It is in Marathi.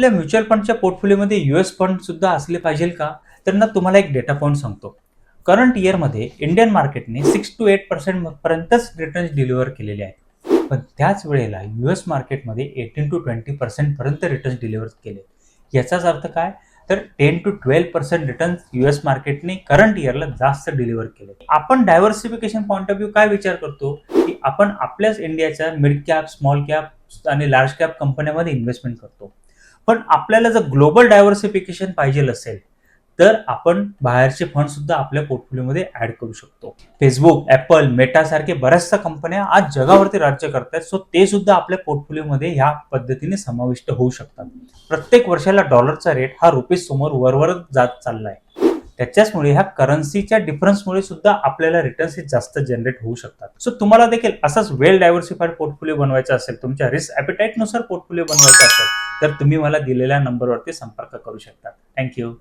आपल्या म्युच्युअल फंडच्या पोर्टफोलिओमध्ये यूएस फंड सुद्धा असले पाहिजे का? तर ना तुम्हाला एक डेटा पॉईंट सांगतो. करंट इयरमध्ये इंडियन मार्केटने 6 to 8% पर्यंतच रिटर्न्स डिलिव्हर केलेले आहेत. पण त्याच वेळेला यूएस मार्केटमध्ये 18 to 20% पर्यंत रिटर्न्स डिलिव्हर केले. याचाच अर्थ काय? तर 10 to 12% रिटर्न्स यूएस मार्केटने करंट इयरला जास्त डिलिव्हर केले. आपण डायव्हर्सिफिकेशन पॉईंट ऑफ व्ह्यू काय विचार करतो, की आपण आपल्याच इंडियाच्या मिड कॅप, स्मॉल कॅप आणि लार्ज कॅप कंपन्यांमध्ये इन्व्हेस्टमेंट करतो. पण आपल्याला जर ग्लोबल डायव्हर्सिफिकेशन पाहिजे असेल तर आपण बाहेरचे फंड सुद्धा आपल्या पोर्टफोलिओमध्ये ऍड करू शकतो. फेसबुक, ऍपल, मेटा सारखे बऱ्याचशा कंपन्या आज जगावरती राज्य करतात. सो ते सुद्धा आपल्या पोर्टफोलिओमध्ये ह्या पद्धतीने समाविष्ट होऊ शकतात. प्रत्येक वर्षाला डॉलरचा रेट हा रुपीज समोर वरवरच जात चाललाय. त्याच्याचमुळे ह्या करन्सीच्या डिफरन्समुळे सुद्धा आपल्याला रिटर्न्स हे जास्त जनरेट होऊ शकतात. सो तुम्हाला देखील असाच वेल डायव्हर्सिफाईड पोर्टफोलिओ बनवायचा असेल, तुमच्या रिस्क ॲपेटाईट नुसार पोर्टफोलिओ बनवायचा असेल, तर तुम्ही मला दिलेल्या नंबरवरती संपर्क करू शकता. थँक्यू.